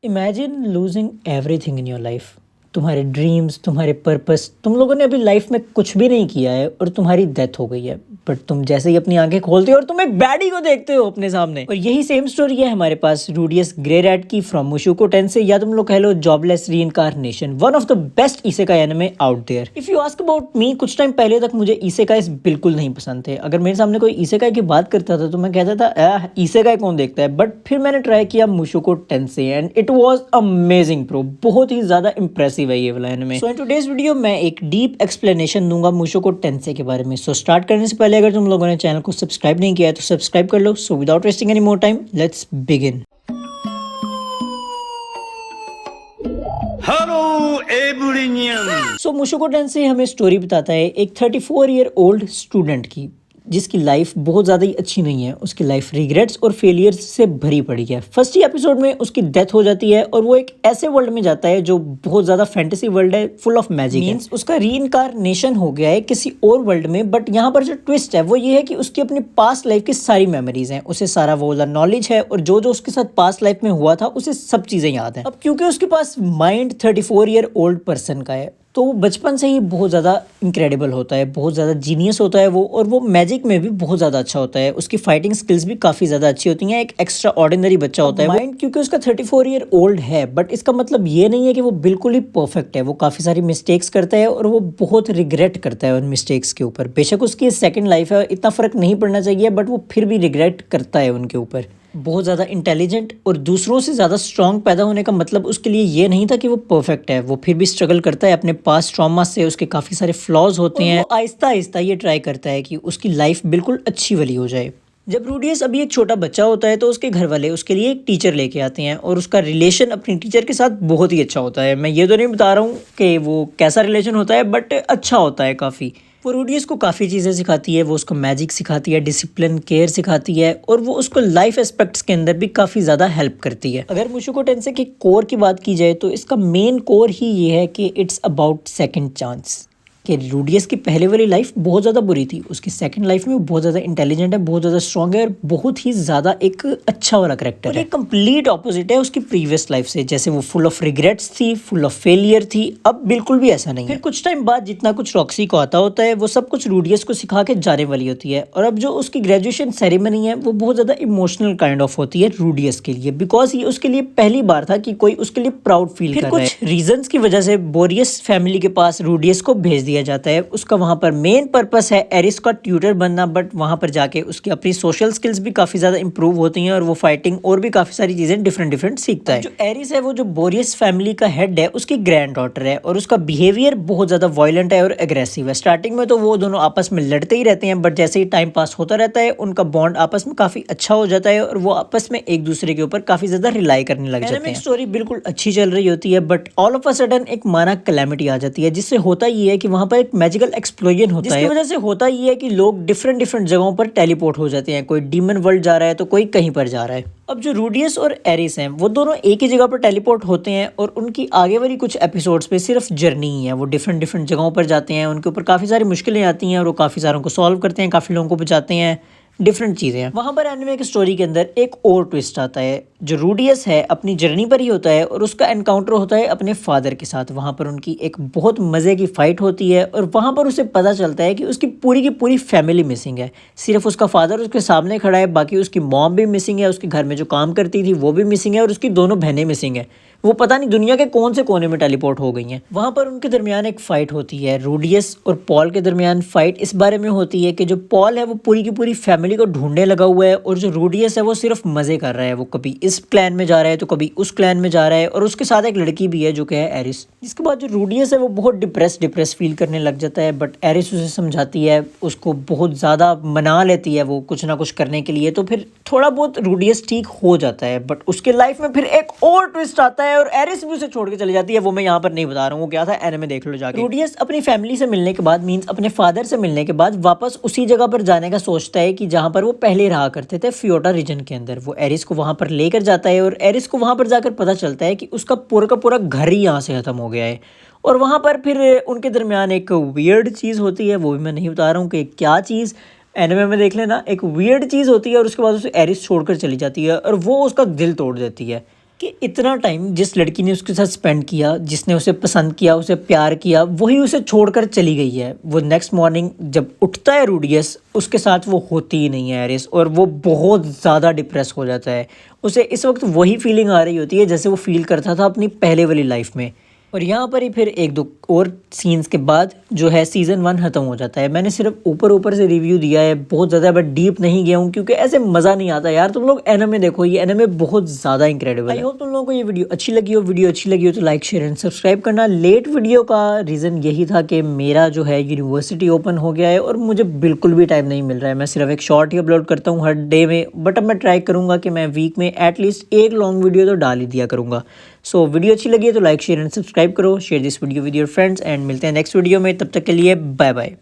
Imagine losing everything in your life. तुम्हारे dreams, तुम्हारे purpose, तुम लोगों ने अभी लाइफ में कुछ भी नहीं किया है और तुम्हारी डेथ हो गई है। बट तुम जैसे ही अपनी आंखें खोलते हो और तुम एक बैडी को देखते हो अपने सामने। और यही सेम स्टोरी है हमारे पास रूडियस ग्रे रैट की फ्रॉम मुशुको टेंसेई, या तुम लोग कह लो jobless reincarnation, one of the best isekai anime out there. If you ask about me, कुछ टाइम पहले तक मुझे इसेकाईस बिल्कुल नहीं पसंद थे। अगर मेरे सामने कोई इसेकाई की बात करता था तो मैं कहता था इसेकाई कौन देखता है। बट फिर मैंने ट्राई किया Mushoku Tensei and it was amazing bro. बहुत ही ज्यादा इंप्रेसिव है ये वाला anime. So in today's video मैं एक डीप एक्सप्लेनेशन दूंगा मुशुको टेंसेई के बारे में। सो स्टार्ट करने से पहले अगर तुम लोगों ने चैनल को सब्सक्राइब नहीं किया है तो सब्सक्राइब कर लो। So without wasting any more time, let's begin. Hello everyone. So Mushoku Tensei हमें स्टोरी बताता है एक 34 ईयर ओल्ड स्टूडेंट की, जिसकी लाइफ बहुत ज़्यादा ही अच्छी नहीं है। उसकी लाइफ रिग्रेट्स और फेलियर्स से भरी पड़ी है। फर्स्ट ही एपिसोड में उसकी डेथ हो जाती है और वो एक ऐसे वर्ल्ड में जाता है जो बहुत ज़्यादा फैंटेसी वर्ल्ड है, फुल ऑफ मैजिक है। उसका रीइंकार्नेशन हो गया है किसी और वर्ल्ड में। बट यहाँ पर जो ट्विस्ट है वो ये है कि उसकी अपनी पास्ट लाइफ की सारी मेमोरीज हैं, उसे सारा वो वाला नॉलेज है और जो जो उसके साथ पास्ट लाइफ में हुआ था उसे सब चीज़ें याद हैं। अब क्योंकि उसके पास माइंड 34 ईयर ओल्ड पर्सन का है तो वो बचपन से ही बहुत ज़्यादा इनक्रेडिबल होता है, बहुत ज़्यादा जीनियस होता है वो, और वो मैजिक में भी बहुत ज़्यादा अच्छा होता है। उसकी फाइटिंग स्किल्स भी काफ़ी ज़्यादा अच्छी होती हैं। एक एक्स्ट्रा ऑर्डिनरी बच्चा होता है माइंड, क्योंकि उसका 34 ईयर ओल्ड है। बट इसका मतलब ये नहीं है कि वो बिल्कुल ही परफेक्ट है। वो काफ़ी सारी मिस्टेक्स करता है और वो बहुत रिग्रेट करता है उन मिस्टेक्स के ऊपर। बेशक उसकी सेकेंड लाइफ है, इतना फ़र्क नहीं पड़ना चाहिए, बट वो फिर भी रिग्रेट करता है उनके ऊपर। बहुत ज़्यादा इंटेलिजेंट और दूसरों से ज़्यादा स्ट्रांग पैदा होने का मतलब उसके लिए ये नहीं था कि वो परफेक्ट है। वो फिर भी स्ट्रगल करता है अपने पास्ट ट्रॉमा से। उसके काफ़ी सारे फ्लॉज होते हैं। आहिस्ता आहिस्ता ये ट्राई करता है कि उसकी लाइफ बिल्कुल अच्छी वाली हो जाए। जब रूडियस अभी एक छोटा बच्चा होता है तो उसके घर वाले उसके लिए एक टीचर लेके आते हैं और उसका रिलेशन अपनी टीचर के साथ बहुत ही अच्छा होता है। मैं ये तो नहीं बता रहा हूँ कि वो कैसा रिलेशन होता है, बट अच्छा होता है काफ़ी। वो रूडियस को काफ़ी चीज़ें सिखाती है। वो उसको मैजिक सिखाती है, डिसिप्लिन, केयर सिखाती है, और वो उसको लाइफ एस्पेक्ट्स के अंदर भी काफ़ी ज़्यादा हेल्प करती है। अगर मुशुको टेंसेई के कोर की बात की जाए तो इसका मेन कोर ही ये है कि इट्स अबाउट सेकंड चांस। कि रूडियस की पहले वाली लाइफ बहुत ज़्यादा बुरी थी, उसकी सेकंड लाइफ में वो बहुत ज़्यादा इंटेलिजेंट है, बहुत ज़्यादा स्ट्रॉन्ग है और बहुत ही ज़्यादा एक अच्छा वाला करेक्टर है। ये कंप्लीट ऑपोजिट है उसकी प्रीवियस लाइफ से। जैसे वो फुल ऑफ रिग्रेट्स थी, फुल ऑफ फेलियर थी, अब बिल्कुल भी ऐसा नहीं है। फिर कुछ टाइम बाद जितना कुछ रॉक्सी को आता होता है वो सब कुछ रूडियस को सिखा के जाने वाली होती है। और अब जो उसकी ग्रेजुएशन सेरेमनी है वो बहुत ज़्यादा इमोशनल काइंड ऑफ होती है रूडियस के लिए, बिकॉज ये उसके लिए पहली बार था कि कोई उसके लिए प्राउड फील कर रहा है। कुछ रीजंस की वजह से बोरियस फैमिली के पास रूडियस को भेज दिया जाता है। उसका वहां पर मेन पर्पस है एरिस का ट्यूटर बनना, बट वहां पर जाके उसकी अपनी सोशल स्किल्स भी काफी ज्यादा इंप्रूव होती हैं और वो फाइटिंग और भी काफी सारी चीजें डिफरेंट सीखता है। जो एरिस है वो जो बोरियस फैमिली का हेड है उसकी ग्रैंड डॉटर है और उसका बिहेवियर बहुत ज्यादा वायलेंट है और एग्रेसिव है। स्टार्टिंग में तो वो दोनों आपस में लड़ते ही रहते हैं, बट जैसे ही टाइम पास होता रहता है उनका बॉन्ड आपस में काफी अच्छा हो जाता है और वो आपस में एक दूसरे के ऊपर काफी ज्यादा रिलाई करने लग जाते हैं। स्टोरी बिल्कुल अच्छी चल रही होती है, but all of a sudden एक माना कैलेमिटी आ जाती है, जिससे होता ये है कि वहां पर एक मैजिकल एक्सप्लोजन होता है, जिसकी वजह से होता ये है कि लोग डिफरेंट जगहों पर टेलीपोर्ट हो जाते हैं। कोई डीमन वर्ल्ड जा रहा है तो कोई कहीं पर जा रहा है। अब जो रूडियस और एरिस हैं वो दोनों एक ही जगह पर टेलीपोर्ट होते हैं और उनकी आगे वाली कुछ एपिसोड्स पे सिर्फ जर्नी ही है। वो डिफरेंट जगहों पर जाते हैं, उनके ऊपर काफ़ी सारी मुश्किलें आती हैं और वो काफ़ी सारों को सॉल्व करते हैं, काफ़ी लोगों को बचाते हैं, डिफरेंट चीज़ें हैं। वहाँ पर एनिमे की स्टोरी के अंदर एक और ट्विस्ट आता है। जो रूडियस है अपनी जर्नी पर ही होता है और उसका एनकाउंटर होता है अपने फादर के साथ। वहाँ पर उनकी एक बहुत मज़े की फाइट होती है और वहाँ पर उसे पता चलता है कि उसकी पूरी की पूरी फैमिली मिसिंग है। सिर्फ उसका फादर उसके सामने खड़ा है, बाकी उसकी मॉम भी मिसिंग है, उसके घर में जो काम करती थी वो भी मिसिंग है और उसकी दोनों बहनें मिसिंग है। वो पता नहीं दुनिया के कौन से कोने में टेलीपोर्ट हो गई हैं। वहाँ पर उनके दरमियान एक फाइट होती है, रूडियस और पॉल के दरमियान फाइट इस बारे में होती है कि जो पॉल है वो पूरी की पूरी फैमिली को ढूंढने लगा हुआ है और जो रूडियस है वो सिर्फ मजे कर रहा है। वो कभी इस क्लैन में जा रहा है तो कभी उस क्लैन में जा रहा है और उसके साथ एक लड़की भी है जो कि है एरिस। इसके बाद जो रूडियस है वो बहुत डिप्रेस फील करने लग जाता है, बट एरिस उसे समझाती है, उसको बहुत ज़्यादा मना लेती है वो कुछ ना कुछ करने के लिए, तो फिर थोड़ा बहुत रूडियस ठीक हो जाता है। बट उसके लाइफ में फिर एक और ट्विस्ट आता है और एरिस भी उसे छोड़ के चली जाती है। वो मैं यहाँ पर नहीं बता रहा हूँ वो क्या था, एनिमे देख लो जाके। रूडियस अपनी फैमिली से मिलने के बाद, मींस अपने फादर से मिलने के बाद, वापस उसी जगह पर जाने का सोचता है कि जहाँ पर वो पहले रहा करते थे, फ्योटा रीजन के अंदर। वो एरिस को वहाँ पर लेकर जाता है और एरिस को वहाँ पर जाकर पता चलता है कि उसका पूरा का पूरा घर ही यहाँ से खत्म हो गया है। और वहाँ पर फिर उनके दरमियान एक वियर्ड चीज़ होती है, वो भी मैं नहीं बता रहा हूँ कि क्या चीज़, एनिमे में देख लेना। एक वियर्ड चीज़ होती है और उसके बाद उसे एरिस छोड़कर चली जाती है और वो उसका दिल तोड़ देती है कि इतना टाइम जिस लड़की ने उसके साथ स्पेंड किया, जिसने उसे पसंद किया, उसे प्यार किया, वही उसे छोड़कर चली गई है। वो नेक्स्ट मॉर्निंग जब उठता है रूडियस, उसके साथ वो होती ही नहीं है एरिस, और वो बहुत ज़्यादा डिप्रेस हो जाता है। उसे इस वक्त वही फीलिंग आ रही होती है जैसे वो फील करता था अपनी पहले वाली लाइफ में। और यहाँ पर ही फिर एक दो और सीन्स के बाद जो है सीज़न 1 ख़त्म हो जाता है। मैंने सिर्फ ऊपर ऊपर से रिव्यू दिया है, बहुत ज़्यादा बट डीप नहीं गया हूँ क्योंकि ऐसे मज़ा नहीं आता यार। तुम लोग एनिमे देखो, ये एनिमे बहुत ज़्यादा इंक्रेडिबल है। आई होप तुम लोगों को ये वीडियो अच्छी लगी हो। वीडियो अच्छी लगी हो तो लाइक शेयर एंड सब्सक्राइब करना। लेट वीडियो का रीज़न यही था कि मेरा जो है यूनिवर्सिटी ओपन हो गया है और मुझे बिल्कुल भी टाइम नहीं मिल रहा है। मैं सिर्फ एक शॉर्ट ही अपलोड करता हूँ हर डे में, बट अब मैं ट्राई करूँगा कि मैं वीक में एटलीस्ट एक लॉन्ग वीडियो तो डाल ही दिया करूँगा। सो वीडियो अच्छी लगी है तो लाइक शेयर एंड सब्सक्राइब करो, share this video with your friends and मिलते हैं नेक्स्ट वीडियो में। तब तक के लिए बाय बाय।